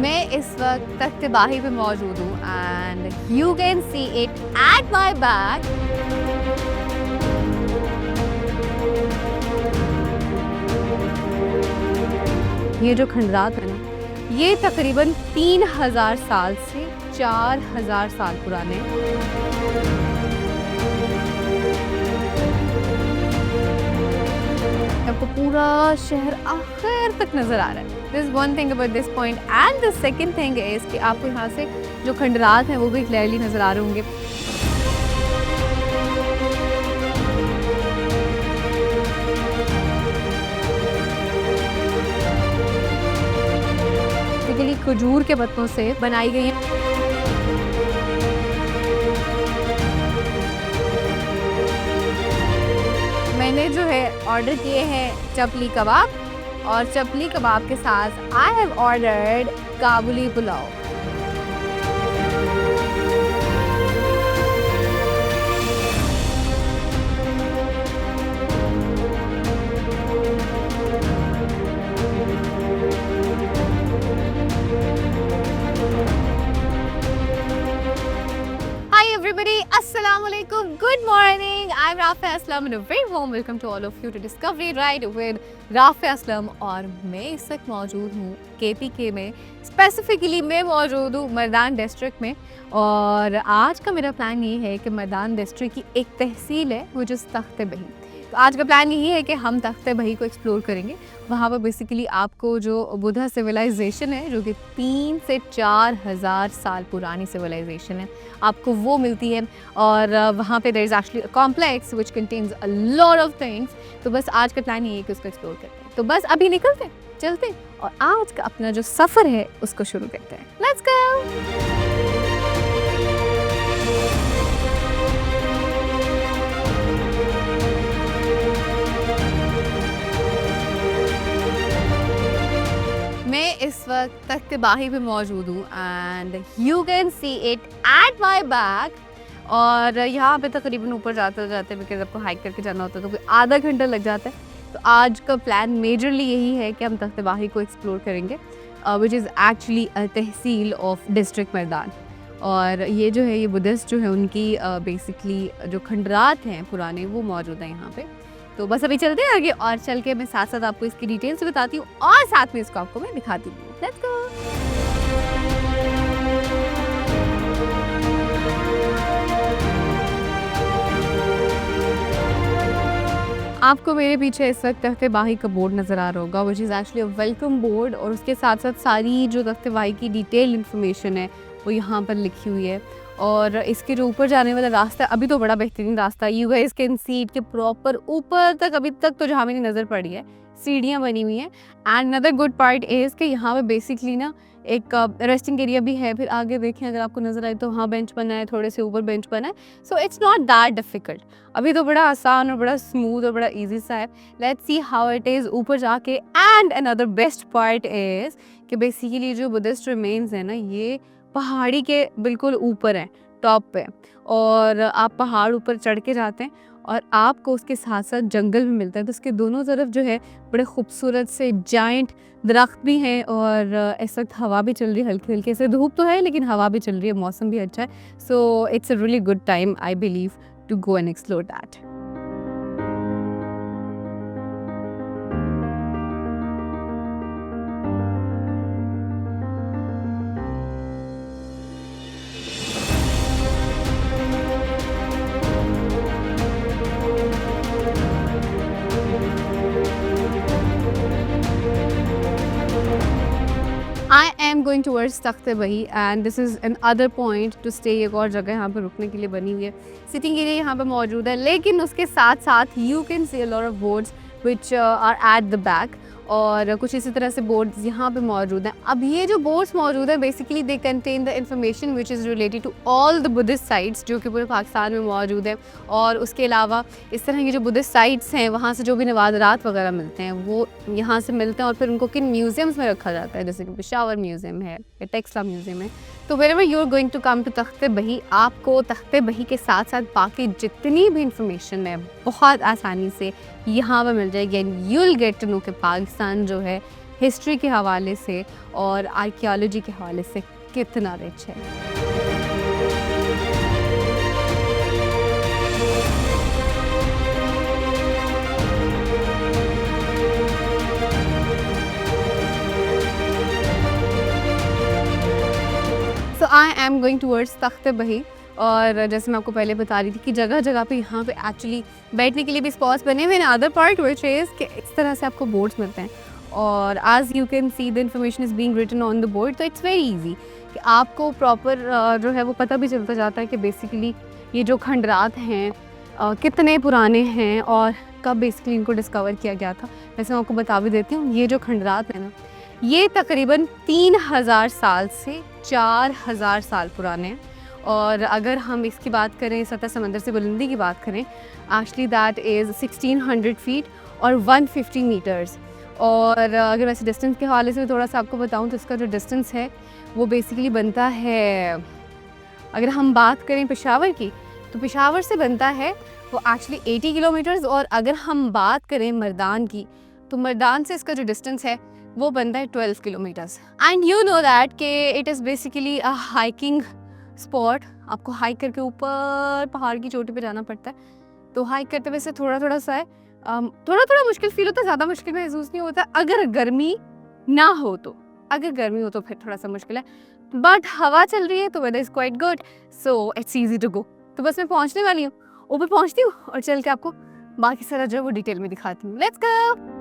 मैं इस वक्त तख्तबाही पे मौजूद हूँ and you can see it at my back. ये जो खंडरात है ना, ये तकरीबन 3000 साल से 4000 साल पुराने हैं। आपको पूरा शहर आखिर तक नजर आ रहा है। This one thing about this point and the second thing is कि आपको यहाँ से जो खंडरात हैं वो भी क्लियरली नजर आ रहे होंगे। बेसिकली खजूर के पत्तों से बनाई गई है। मैंने जो है ऑर्डर किए हैं चपली कबाब, और चपली कबाब के साथ I have ordered kabuli pulao. Assalamualaikum, good morning. I'm Rafia Aslam and a very warm welcome to all of you to Discovery Ride with Rafia Aslam। और मैं इस वक्त मौजूद हूँ KPK में, स्पेसिफिकली मैं मौजूद हूँ मर्दान डिस्ट्रिक्ट में। और आज का मेरा प्लान ये है कि मर्दान डिस्ट्रिक्ट की एक तहसील है वो जिस तख्ते बही, तो आज का प्लान यही है कि हम तख्ते बही को एक्सप्लोर करेंगे। वहाँ पर बेसिकली आपको जो बुद्धा सिविलाइजेशन है जो कि 3 से 4 हज़ार साल पुरानी सिविलाइजेशन है, आपको वो मिलती है। और वहाँ पे there is actually a complex which contains a lot of things. तो बस आज का प्लान ये है कि उसको एक्सप्लोर करते हैं। तो बस अभी निकलते हैं, चलते हैं और आज का अपना जो सफ़र है उसको शुरू करते हैं। Let's go. मैं इस वक्त तख्तबाही पे मौजूद हूँ and you can see it at my back. और यहाँ पे तकरीबन ऊपर जाते जाते बिकॉज आपको हाइक करके जाना होता है तो कोई आधा घंटा लग जाता है। तो आज का प्लान मेजरली यही है कि हम तख्तबाही को एक्सप्लोर करेंगे which is actually a tehsil of district Mardan. और ये जो है ये बुद्धिस्ट जो है उनकी बेसिकली जो खंडरात हैं पुराने वो मौजूद हैं यहाँ पे। तो बस अभी चलते हैं आगे और चल के मैं साथ साथ आपको इसकी डिटेल्स बताती हूँ और साथ में इसको आपको मैं दिखाती हूँ। लेट्स गो। आपको मेरे पीछे इस वक्त तख्तबाही का बोर्ड नज़र आ रहा होगा which is actually a welcome board, और उसके साथ साथ सारी जो तख्तबाही की डिटेल इन्फॉर्मेशन है वो यहाँ पर लिखी हुई है। और इसके जो ऊपर जाने वाला रास्ता अभी तो बड़ा बेहतरीन रास्ता है। You guys can see it के प्रॉपर ऊपर तक अभी तक तो जहाँ मेरी नज़र पड़ी है सीढ़ियाँ बनी हुई हैं। And another good part is कि यहाँ पे बेसिकली ना एक रेस्टिंग एरिया भी है। फिर आगे देखें अगर आपको नज़र आए तो वहाँ बेंच बना है, थोड़े से ऊपर बेंच बना है। So it's not that difficult, अभी तो बड़ा आसान और बड़ा स्मूथ और बड़ा ईजी सा है। Let's see how it is ऊपर जाके। And another best part is कि बेसिकली जो बुद्धिस्ट रिमेन्स है ना ये पहाड़ी के बिल्कुल ऊपर है, टॉप पे। और आप पहाड़ ऊपर चढ़ के जाते हैं और आपको उसके साथ साथ जंगल भी मिलता है। तो उसके दोनों तरफ जो है बड़े खूबसूरत से जाइंट दरख्त भी हैं। और इस वक्त हवा भी चल रही है हल्की हल्की से, धूप तो है लेकिन हवा भी चल रही है, मौसम भी अच्छा है। So it's a really good time I believe to go and explore that. I am going towards Takht Bahi and this is another point to stay. एक और जगह यहाँ पर रुकने के लिए बनी हुई है, सिटिंग के लिए यहाँ पर मौजूद है। लेकिन उसके साथ साथ you can see a lot of boards which are at the back, और कुछ इसी तरह से बोर्ड्स यहाँ पे मौजूद हैं। अब ये जो बोर्ड्स मौजूद हैं basically they contain the information which is related to all the Buddhist sites जो कि पूरे पाकिस्तान में मौजूद है। और उसके अलावा इस तरह की जो बुद्धिस्ट साइट्स हैं वहाँ से जो भी नवादरात वगैरह मिलते हैं वो यहाँ से मिलते हैं और फिर उनको किन म्यूज़ियम्स में रखा जाता है, जैसे कि पेशावर म्यूज़ियम है या टेक्सला म्यूज़ियम है। तो whenever you are going to come to Takht Bahi, आपको तख्तबाही के साथ साथ बाकी जितनी भी इंफॉर्मेशन है बहुत आसानी से यहाँ पर मिल जाएगी and you will get to know कि पाकिस्तान जो है हिस्ट्री के हवाले से और आर्कियोलॉजी के हवाले से कितना रिच है। So I am going towards तख्त बही, और जैसे मैं आपको पहले बता रही थी कि जगह जगह पे यहाँ पे एक्चुअली बैठने के लिए भी स्पॉट्स बने हुए हैं। अदर पार्ट विच इज़ कि इस तरह से आपको बोर्ड्स मिलते हैं, और as you can see the information is being written on the board, तो इट्स वेरी इजी कि आपको प्रॉपर जो है वो पता भी चलता जाता है कि बेसिकली ये जो खंडरात हैं कितने पुराने हैं और कब बेसिकली इनको डिस्कवर किया गया था। वैसे मैं आपको बता भी देती हूँ, ये जो खंडरात हैं ना, ये तकरीबन 3000 साल से 4000 साल पुराने हैं। और अगर हम इसकी बात करें, सतह समंदर से बुलंदी की बात करें, एक्चुअली दैट इज़ 1600 फीट और 150 मीटर्स। और अगर वैसे डिस्टेंस के हवाले से थोड़ा सा आपको बताऊं तो इसका जो डिस्टेंस है वो बेसिकली बनता है, अगर हम बात करें पेशावर की, तो पेशावर से बनता है वो एक्चुअली 80 किलोमीटर्स। और अगर हम बात करें मर्दान की, तो मर्दान से इसका जो डिस्टेंस है वो बनता है 12 kilometres. And you know that कि it is basically a hiking spot. आपको हाइक करके ऊपर पहाड़ की चोटी पे जाना पड़ता है, तो हाइक करते हुए से थोड़ा थोड़ा सा है, थोड़ा थोड़ा मुश्किल फील होता है, ज़्यादा मुश्किल महसूस नहीं होता अगर गर्मी ना हो तो। अगर गर्मी हो तो फिर थोड़ा सा मुश्किल है, बट हवा चल रही है तो weather is quite good, so it's easy to go. तो बस मैं पहुंचने वाली हूँ, ऊपर पहुंचती हूँ और चल के आपको बाकी सारा जो है वो डिटेल में दिखाती हूँ। Let's go.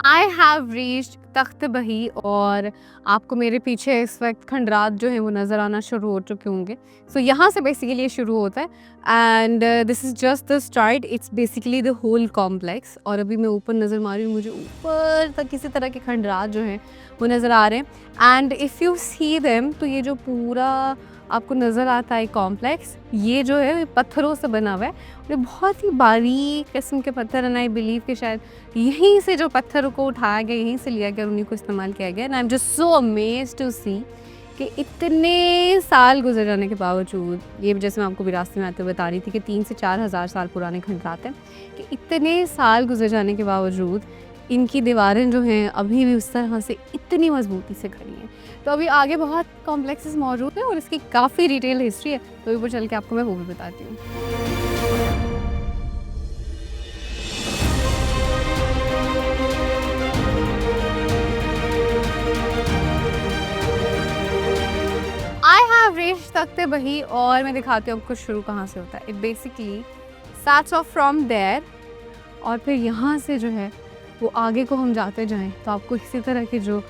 I have reached Takht Bahi, और आपको मेरे पीछे इस वक्त खंडरात जो हैं वो नज़र आना शुरू हो चुके होंगे। सो यहाँ से बेसिकली ये शुरू होता है, and this is just the start, it's basically the whole complex. और अभी मैं ऊपर नज़र मार रही हूँ, मुझे ऊपर तक किसी तरह के खंडरात जो हैं वो नज़र आ रहे हैं। And if you see them, तो ये जो पूरा आपको नज़र आता है कॉम्प्लेक्स, ये जो है ये पत्थरों से बना हुआ है, और ये बहुत ही बारीक किस्म के पत्थर हैं। आई बिलीव कि शायद यहीं से जो पत्थरों को उठाया गया, यहीं से लिया गया, उन्हीं को इस्तेमाल किया गया। And I am just so amazed to see कि इतने साल गुजर जाने के बावजूद, ये जैसे मैं आपको भी रास्ते में आते हुए बता रही थी कि 3 से 4000 साल पुराने खंडरात हैं, कि इतने साल गुजर जाने के बावजूद इनकी दीवारें जो हैं अभी भी उस तरह से इतनी मजबूती से खड़ी हैं। तो अभी आगे बहुत कॉम्प्लेक्सेस मौजूद हैं और इसकी काफ़ी डिटेल हिस्ट्री है, तो ऊपर चल के आपको मैं वो भी बताती हूँ। आई हैव रीच्ड तख्त बही, और मैं दिखाती हूँ आपको शुरू कहाँ से होता है। It basically starts off from there, और फिर यहाँ से जो है वो आगे को हम जाते जाएं तो आपको इसी तरह के जो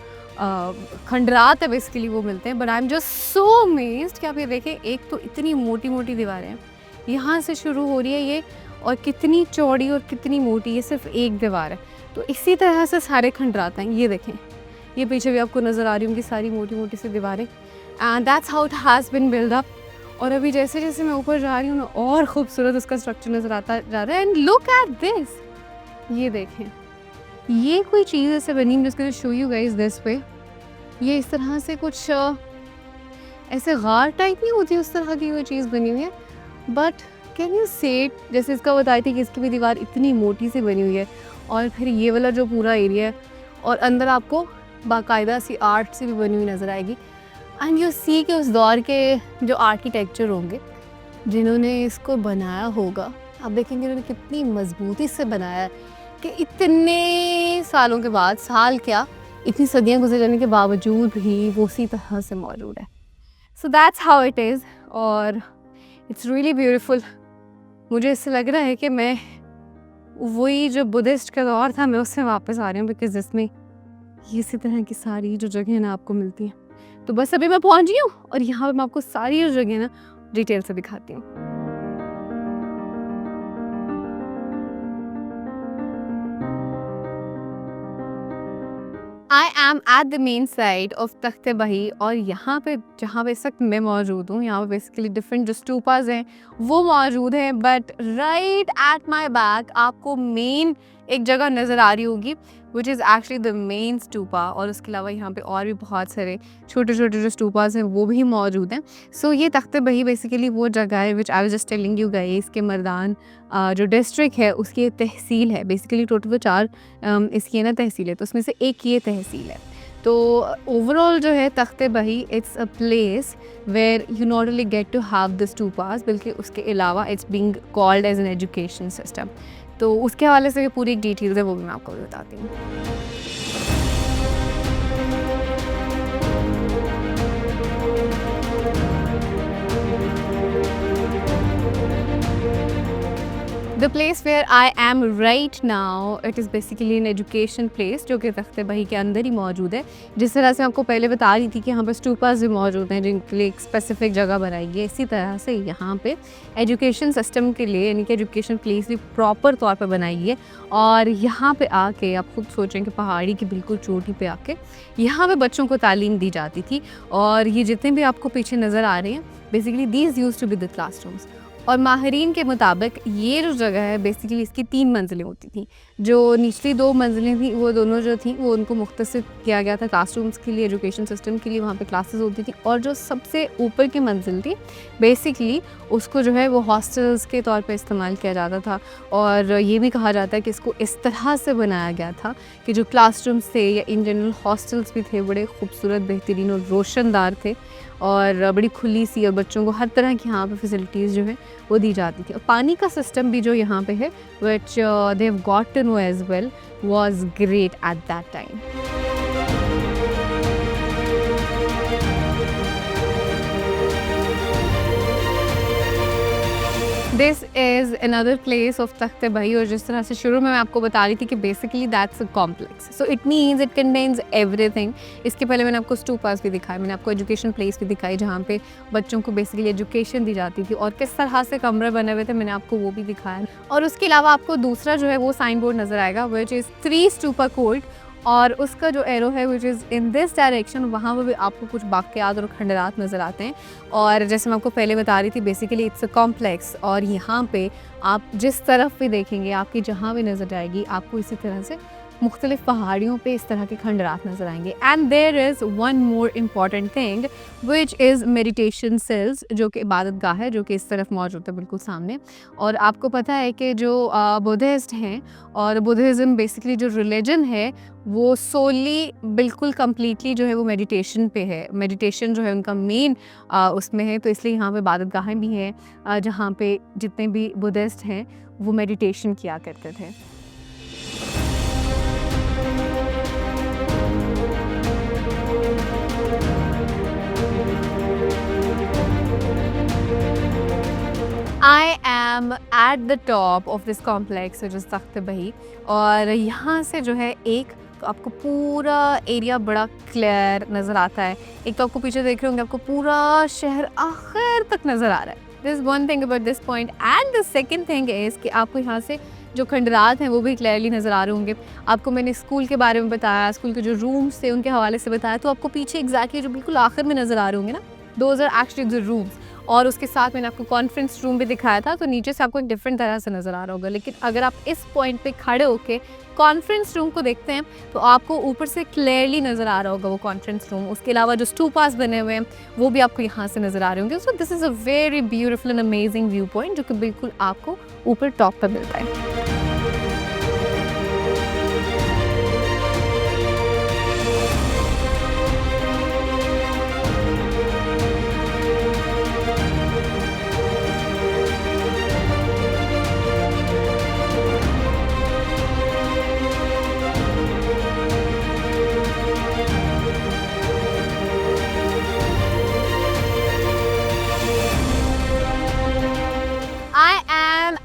खंडरात है बेसिकली वो मिलते हैं। But I am just so amazed कि आप ये देखें, एक तो इतनी मोटी मोटी दीवारें हैं, यहाँ से शुरू हो रही है ये, और कितनी चौड़ी और कितनी मोटी, ये सिर्फ एक दीवार है। तो इसी तरह से सारे खंडरात हैं, ये देखें, ये पीछे भी आपको नज़र आ रही होंगी सारी मोटी मोटी सी दीवारें। And that's how it has been build up. और अभी जैसे जैसे मैं ऊपर जा रही हूँ ना, और ख़ूबसूरत उसका स्ट्रक्चर नज़र आता जा रहा है। एंड लुक एट दिस, ये देखें, ये कोई चीज़ ऐसे बनी, जिसको show you guys this way. ये इस तरह से कुछ ऐसे गार टाइप नहीं होती, उस तरह की कोई चीज़ बनी हुई है। बट कैन यू से इट, जैसे इसका बताई थी कि इसकी भी दीवार इतनी मोटी से बनी हुई है, और फिर ये वाला जो पूरा एरिया है, और अंदर आपको बाकायदा सी आर्ट से भी बनी हुई नज़र आएगी। एंड यू सी कि उस दौर के जो आर्किटेक्चर होंगे जिन्होंने इसको बनाया होगा, आप देखेंगे उन्होंने कितनी मजबूती से बनाया है कि इतने सालों के बाद, साल क्या, इतनी सदियां गुजर जाने के बावजूद भी वो उसी तरह से मौजूद है। So that's how it is, और इट्स रियली ब्यूटीफुल। मुझे इससे लग रहा है कि मैं वही जो बुद्धिस्ट का दौर था, मैं उससे वापस आ रही हूँ, बिकॉज इसमें इसी तरह की सारी जो जगह ना आपको मिलती हैं। तो बस अभी मैं पहुँच गई हूँ, और यहाँ पर मैं आपको सारी जो जगह ना डिटेल से दिखाती हूँ। I am at the main side of Takht Bahi, और यहाँ पे जहाँ पे इस वक्त मैं मौजूद हूँ, यहाँ पे बेसिकली डिफरेंट जो स्टूपाज हैं वो मौजूद हैं। But right at my back आपको मेन एक जगह नज़र आ रही होगी, which is actually the main stupa. और उसके अलावा यहाँ पे और भी बहुत सारे छोटे छोटे जो स्टूपास हैं वो भी मौजूद हैं। सो ये तख्त बही बेसिकली वो जगह है which I was just telling you guys, के मर्दान जो डिस्ट्रिक्ट है उसकी तहसील है। बेसिकली टोटल वो 4 इसकी है ना तहसील है, तो उसमें से एक ये तहसील है। तो ओवरऑल जो है Takht Bahi it's a place where you not only get to have the stupas, बल्कि उसके अलावा it's being called as an education system. तो उसके हवाले से पूरी एक डिटेल्स है, वो भी मैं आपको बताती हूँ। The place where I am right now it is basically an education place, जो कि तख्त बही के अंदर ही मौजूद है। जिस तरह से आपको पहले बता रही थी कि यहाँ पर स्टूपास भी मौजूद हैं जिनके लिए एक स्पेसिफिक जगह बनाई है, इसी तरह से यहाँ पे एजुकेशन सिस्टम के लिए यानी कि एजुकेशन प्लेस भी प्रॉपर तौर पर बनाई है। और यहाँ पे आके आप खुद सोचें कि पहाड़ी की बिल्कुल चोटी पे आके यहाँ पे बच्चों को तालीम दी जाती थी। और ये जितने भी आपको पीछे नज़र आ रहे हैं basically these used to be the classrooms. और माहिरीन के मुताबिक ये जो जगह है बेसिकली इसकी 3 मंजिलें होती थी। जो निचली 2 मंजिलें थी वो दोनों जो थी वो उनको मुख्तसर किया गया था क्लासरूम्स के लिए, एजुकेशन सिस्टम के लिए, वहाँ पे क्लासेस होती थी। और जो सबसे ऊपर की मंजिल थी बेसिकली उसको जो है वो हॉस्टल्स के तौर पे इस्तेमाल किया जाता था। और ये भी कहा जाता है कि इसको इस तरह से बनाया गया था कि जो क्लासरूम्स थे या इन जनरल हॉस्टल्स भी थे बड़े खूबसूरत, बेहतरीन और रोशनदार थे और बड़ी खुली सी, और बच्चों को हर तरह की यहाँ पे फैसिलिटीज़ जो है वो दी जाती थी। और पानी का सिस्टम भी जो यहाँ पे है which they have got to know as well was great at that time. This is another place of Takht Bahi. और जिस तरह से शुरू में मैं आपको बता रही थी कि basically that's a complex, so it means it contains everything. इसके पहले मैंने आपको स्टूपास भी दिखाए, मैंने आपको एजुकेशन प्लेस भी दिखाई जहाँ पे बच्चों को बेसिकली एजुकेशन दी जाती थी और किस तरह से कमरे बने हुए थे, मैंने आपको वो भी दिखाया। और उसके अलावा आपको दूसरा जो है वो साइन बोर्ड नज़र आएगा विच इज़ 3 स्टूपा कोर्ट। और उसका जो एरो है which is in this direction, वहाँ पर भी आपको कुछ बाक़ियात और खंडरात नज़र आते हैं। और जैसे मैं आपको पहले बता रही थी बेसिकली इट्स अ कॉम्प्लेक्स। और यहाँ पे आप जिस तरफ भी देखेंगे, आपकी जहाँ भी नज़र जाएगी, आपको इसी तरह से मुख्तलिफ पहाड़ियों पे इस तरह के खंडरात नज़र आएंगे। And there is one more important thing which is meditation cells, जो कि इबादत गाह है, जो कि इस तरफ मौजूद है बिल्कुल सामने। और आपको पता है कि जो बुद्धिस्ट हैं और बुद्धिज़्म बेसिकली जो रिलीजन है वो सोली बिल्कुल कम्प्लीटली जो है वो मेडिटेशन पे है। मेडिटेशन जो है उनका मेन उसमें है, तो इसलिए यहाँ पे इबादत गाहें भी हैं जहाँ पे जितने भी बुद्धिस्ट हैं वो मेडिटेशन किया करते थे। I am at the top of this complex which is Takht Bahi. और यहाँ से जो है एक तो आपको पूरा एरिया बड़ा क्लियर नज़र आता है। एक तो आपको पीछे देख रहे होंगे आपको पूरा शहर आखिर तक नज़र आ रहा है। This one thing about this point. And the second thing is कि आपको यहाँ से जो खंडरात हैं वो भी क्लियरली नज़र आ रहे होंगे। आपको मैंने स्कूल के बारे में बताया, स्कूल के जो रूम्स थे उनके हवाले से बताया, तो आपको पीछे एग्जैक्टली जो बिल्कुल आखिर में नज़र आ रहे होंगे ना, those are actually the rooms. और उसके साथ मैंने आपको कॉन्फ्रेंस रूम भी दिखाया था, तो नीचे से आपको एक डिफरेंट तरह से नज़र आ रहा होगा। लेकिन अगर आप इस पॉइंट पे खड़े होके कॉन्फ्रेंस रूम को देखते हैं तो आपको ऊपर से क्लियरली नज़र आ रहा होगा वो कॉन्फ्रेंस रूम। उसके अलावा जो स्टूपास बने हुए हैं वो भी आपको यहाँ से नज़र आ रहे होंगे। सो this is a very beautiful and amazing view point जो कि बिल्कुल आपको ऊपर टॉप पर मिलता है।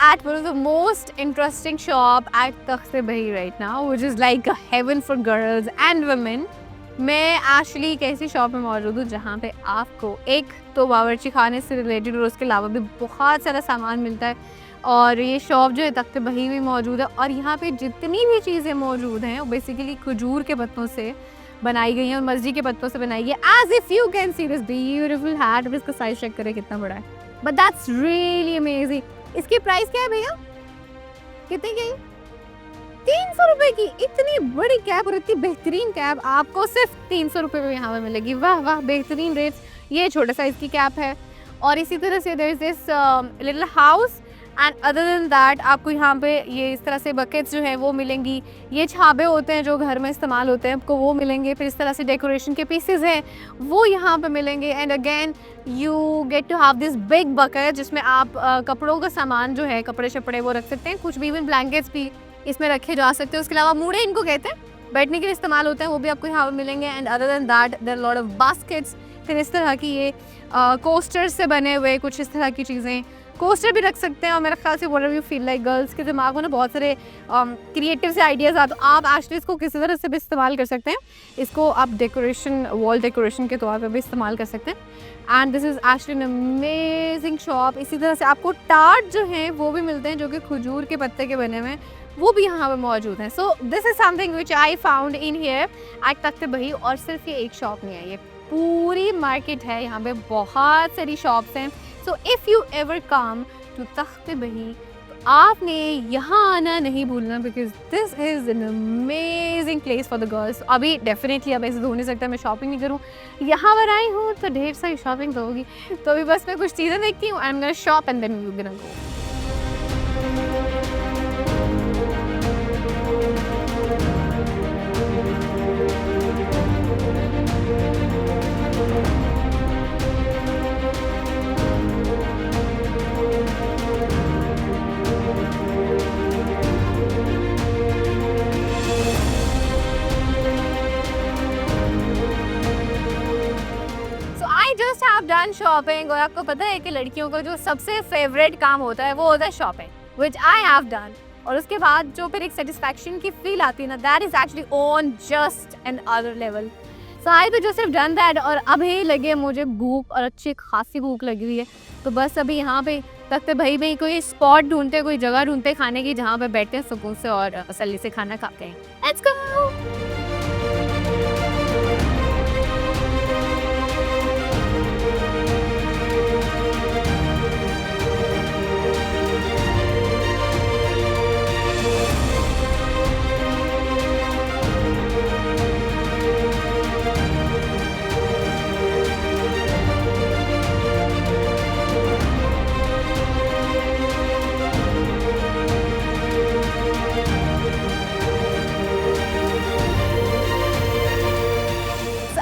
At one of the most interesting shop at Takht Bahi right now, which is like a heaven for girls and women. मैं actually एक ऐसी शॉप में मौजूद हूँ जहाँ पे आपको एक तो बावर्ची खाने से रिलेटेड और उसके अलावा भी बहुत सारा सामान मिलता है। और ये शॉप जो है तख्त बही में मौजूद है। और यहाँ पे जितनी भी चीज़ें मौजूद हैं वो बेसिकली खजूर के पत्तों से बनाई गई हैं और मर्जी के पत्तों से बनाई गई है। As if you can see this beautiful hat. अब इसका साइज चेक करें कितना बड़ा है, बट दैट्स रियली अमेजिंग। इसकी प्राइस क्या है भैया, कितने की? ₹300 की इतनी बड़ी कैब और इतनी बेहतरीन कैब आपको सिर्फ ₹300 में यहाँ पे मिलेगी। वाह वाह, बेहतरीन रेट्स। ये छोटे साइज की कैब है और इसी तरह से there is this little house and other than that आपको यहाँ पे ये इस तरह से बकेट्स जो है वो मिलेंगी। ये छाबे होते हैं जो घर में इस्तेमाल होते हैं, आपको वो मिलेंगे। फिर इस तरह से डेकोरेशन के पीसेज हैं वो यहाँ पे मिलेंगे। And again you get to have this big bucket जिसमें आप कपड़ों का सामान जो है, कपड़े शपड़े वो रख सकते हैं। कुछ भी इवन ब्लैंकेट्स भी इसमें रखे जा सकते हैं। उसके अलावा मूड़े इनको कहते हैं, बैठने के लिए इस्तेमाल होते हैं, वो भी आपको यहाँ पर मिलेंगे। And other than that there are lot of baskets. फिर इस तरह की ये कोस्टर्स से बने हुए कुछ इस तरह की चीज़ें, कोस्टर भी रख सकते हैं। और मेरे ख्याल say whatever you feel like, girls के दिमाग में ना बहुत सारे क्रिएटिव से आइडियाज़ आते, तो आप एक्चुअली इसको किसी तरह से भी इस्तेमाल कर सकते हैं। इसको आप डेकोरेशन, वॉल डेकोरेशन के तौर पे भी इस्तेमाल कर सकते हैं। And this is actually an amazing shop. इसी तरह से आपको टार्ट जो हैं वो भी मिलते हैं जो कि खजूर के पत्ते के बने हुए हैं, वो भी यहाँ पे मौजूद हैं। So this is something which I found in here at Takht Bahi. और सिर्फ ये एक शॉप नहीं है, ये पूरी मार्केट है, यहाँ पे बहुत सारी शॉप्स हैं। So if you ever come to Takht Bahi तो आपने यहाँ आना नहीं भूलना, because this is an amazing place for the girls. अभी डेफिनेटली अब ऐसे तो हो नहीं सकता मैं शॉपिंग नहीं करूँ, यहाँ पर आई हूँ तो ढेर सारी शॉपिंग तो होगी। तो अभी बस मैं कुछ चीज़ें देखती हूँ, I am gonna shop and then we will go. Just have done shopping. और आपको पता है कि लड़कियों का जो सबसे फेवरेट काम होता है वो होता है shopping, which I have done. और उसके बाद जो फिर एक सेटिस्फैक्शन की फील आती है ना, that is actually on just another level. So I तो जस्ट हैव डन दैट। और अभी लगे मुझे भूख, और अच्छी खासी भूख लगी हुई है। तो बस अभी यहाँ पे तख्त बही में कोई स्पॉट ढूंढते, कोई जगह ढूंढते खाने की जहाँ पे बैठते हैं सुकून से और तसल्ली से खाना खाते हैं। Let's go.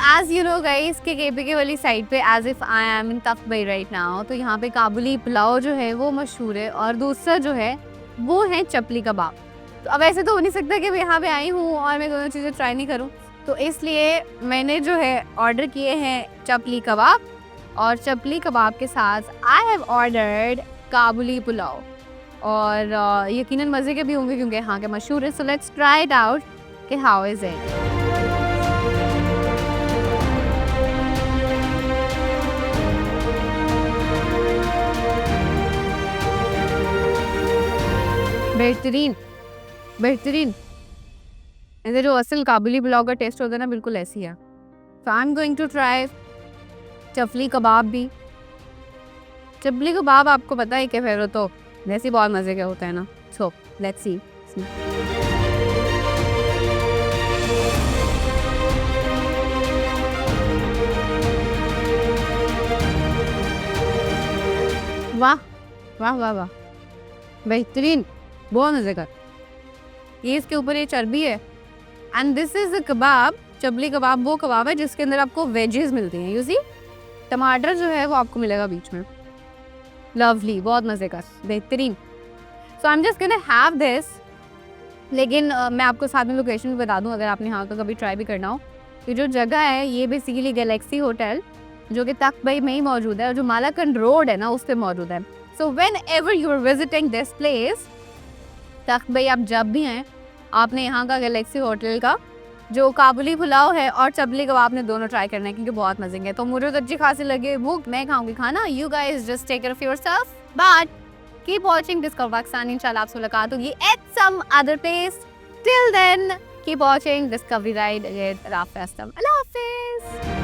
As you know guys कि KPK वाली साइड पे as if I am in तख्त बही right now, तो यहाँ पे काबुली पुलाव जो है वो मशहूर है और दूसरा जो है वो है चपली कबाब। तो अब ऐसे तो हो नहीं सकता कि मैं यहाँ पे आई हूँ और मैं दोनों चीज़ें ट्राई नहीं करूँ, तो इसलिए मैंने जो है ऑर्डर किए हैं चपली कबाब, और चपली कबाब के साथ आई हैव ऑर्डर्ड काबुली पुलाव। और यकीनन मज़े के भी होंगे क्योंकि यहाँ के मशहूर है। So let's try it out कि हाउ इज़ इट। बेहतरीन बेहतरीन, ऐसे जो असल काबुली पुलाव का टेस्ट होता है ना, बिल्कुल ऐसी है। So I am going to try chapli kebab भी। चपली कबाब आपको पता है कि फिर तो वैसे बहुत मज़े के होता है ना। So let's see. वाह वाह वाह वाह, बेहतरीन, बहुत मज़े का। ये इसके ऊपर ये चर्बी है। एंड दिस इज़ अ कबाब। चपली कबाब वो कबाब है जिसके अंदर आपको वेजेस मिलती हैं। यू सी, टमाटर जो है वो आपको मिलेगा बीच में। लवली, बहुत मज़े का, बेहतरीन। So I am just gonna have this. लेकिन मैं आपको साथ में लोकेशन भी बता दूं अगर आपने यहाँ तो कभी ट्राई भी करना हो। ये जो जगह है ये बेसिकली गैलेक्सी होटल जो कि तख्त बही में ही मौजूद है, और जो मालाकंड रोड है ना उस पर मौजूद है। So whenever you are visiting this place Takht Bahi, आप जब भी हैं आपने यहाँ का गैलेक्सी होटल का जो काबुली पुलाव है और चपली कबाब आपने दोनों ट्राई करना है क्योंकि बहुत मजे के। तो मुझे तो अच्छी खासी लगे भूख, मैं खाऊंगी खाना। You guys just take care of yourself, but keep watching Discover Pakistan. इंशाल्लाह आपसे मुलाकात होगी at some other place. Till then keep watching Discovery Ride with Rauf अल्लाह हाफिज़।